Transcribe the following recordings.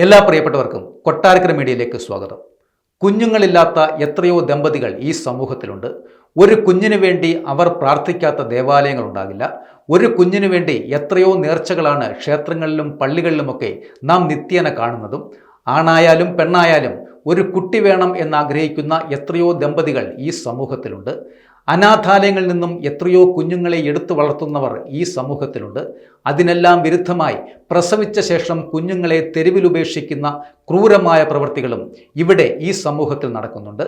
എല്ലാ പ്രിയപ്പെട്ടവർക്കും കൊട്ടാരക്കര മീഡിയയിലേക്ക് സ്വാഗതം. കുഞ്ഞുങ്ങളില്ലാത്ത എത്രയോ ദമ്പതികൾ ഈ സമൂഹത്തിലുണ്ട്. ഒരു കുഞ്ഞിനു വേണ്ടി അവർ പ്രാർത്ഥിക്കാത്ത ദേവാലയങ്ങൾ ഉണ്ടാകില്ല. ഒരു കുഞ്ഞിനു വേണ്ടി എത്രയോ നേർച്ചകളാണ് ക്ഷേത്രങ്ങളിലും പള്ളികളിലുമൊക്കെ നാം നിത്യേന കാണുന്നതും. ആണായാലും പെണ്ണായാലും ഒരു കുട്ടി വേണം എന്നാഗ്രഹിക്കുന്ന എത്രയോ ദമ്പതികൾ ഈ സമൂഹത്തിലുണ്ട്. അനാഥാലയങ്ങളിൽ നിന്നും എത്രയോ കുഞ്ഞുങ്ങളെ എടുത്തു വളർത്തുന്നവർ ഈ സമൂഹത്തിലുണ്ട്. അതിനെല്ലാം വിരുദ്ധമായി പ്രസവിച്ച ശേഷം കുഞ്ഞുങ്ങളെ തെരുവിലുപേക്ഷിക്കുന്ന ക്രൂരമായ പ്രവൃത്തികളും ഇവിടെ ഈ സമൂഹത്തിൽ നടക്കുന്നുണ്ട്.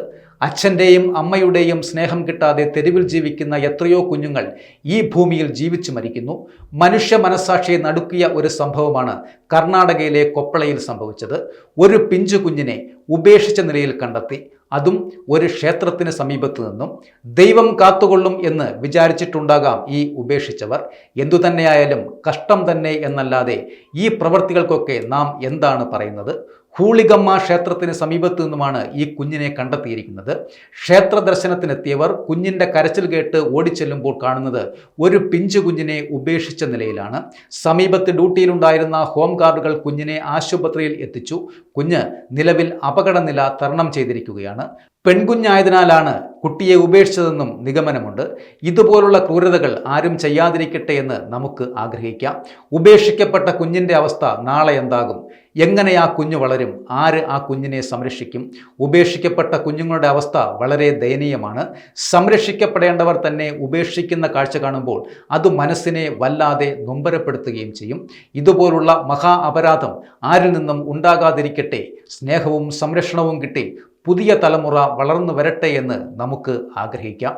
അച്ഛൻ്റെയും അമ്മയുടെയും സ്നേഹം കിട്ടാതെ തെരുവിൽ ജീവിക്കുന്ന എത്രയോ കുഞ്ഞുങ്ങൾ ഈ ഭൂമിയിൽ ജീവിച്ചു മരിക്കുന്നു. മനുഷ്യ മനസ്സാക്ഷിയെ നടുക്കിയ ഒരു സംഭവമാണ് കർണാടകയിലെ കൊപ്പളയിൽ സംഭവിച്ചത്. ഒരു പിഞ്ചു കുഞ്ഞിനെ ഉപേക്ഷിച്ച നിലയിൽ കണ്ടെത്തി. അതും ഒരു ക്ഷേത്രത്തിന് സമീപത്ത് നിന്നും. ദൈവം കാത്തുകൊള്ളും എന്ന് വിചാരിച്ചിട്ടുണ്ടാകാം ഈ ഉപേക്ഷിച്ചവർ. എന്തുതന്നെയായാലും കഷ്ടം തന്നെ എന്നല്ലാതെ ഈ പ്രവൃത്തികൾക്കൊക്കെ നാം എന്താണ് പറയുന്നത്? ഹൂളിഗമ്മ ക്ഷേത്രത്തിന് സമീപത്ത് നിന്നുമാണ് ഈ കുഞ്ഞിനെ കണ്ടെത്തിയിരിക്കുന്നത്. ക്ഷേത്ര ദർശനത്തിനെത്തിയവർ കുഞ്ഞിൻ്റെ കരച്ചിൽ കേട്ട് ഓടിച്ചെല്ലുമ്പോൾ കാണുന്നത് ഒരു പിഞ്ചു കുഞ്ഞിനെ ഉപേക്ഷിച്ച നിലയിലാണ്. സമീപത്ത് ഡ്യൂട്ടിയിലുണ്ടായിരുന്ന ഹോം ഗാർഡുകൾ കുഞ്ഞിനെ ആശുപത്രിയിൽ എത്തിച്ചു. കുഞ്ഞ് നിലവിൽ അപകടനില തരണം ചെയ്തിരിക്കുകയാണ്. പെൺകുഞ്ഞായതിനാലാണ് കുട്ടിയെ ഉപേക്ഷിച്ചതെന്നും നിഗമനമുണ്ട്. ഇതുപോലുള്ള ക്രൂരതകൾ ആരും ചെയ്യാതിരിക്കട്ടെ എന്ന് നമുക്ക് ആഗ്രഹിക്കാം. ഉപേക്ഷിക്കപ്പെട്ട കുഞ്ഞിൻ്റെ അവസ്ഥ നാളെ എന്താകും? എങ്ങനെ ആ കുഞ്ഞ് വളരും? ആര് ആ കുഞ്ഞിനെ സംരക്ഷിക്കും? ഉപേക്ഷിക്കപ്പെട്ട കുഞ്ഞുങ്ങളുടെ അവസ്ഥ വളരെ ദയനീയമാണ്. സംരക്ഷിക്കപ്പെടേണ്ടവർ തന്നെ ഉപേക്ഷിക്കുന്ന കാഴ്ച കാണുമ്പോൾ അത് മനസ്സിനെ വല്ലാതെ നൊമ്പരപ്പെടുത്തുകയും ചെയ്യും. ഇതുപോലുള്ള മഹാ അപരാധം ആരിൽ നിന്നും ഉണ്ടാകാതിരിക്കട്ടെ. സ്നേഹവും സംരക്ഷണവും കിട്ടി പുതിയ തലമുറ വളർന്നു വരട്ടെ എന്ന് നമുക്ക് ആഗ്രഹിക്കാം.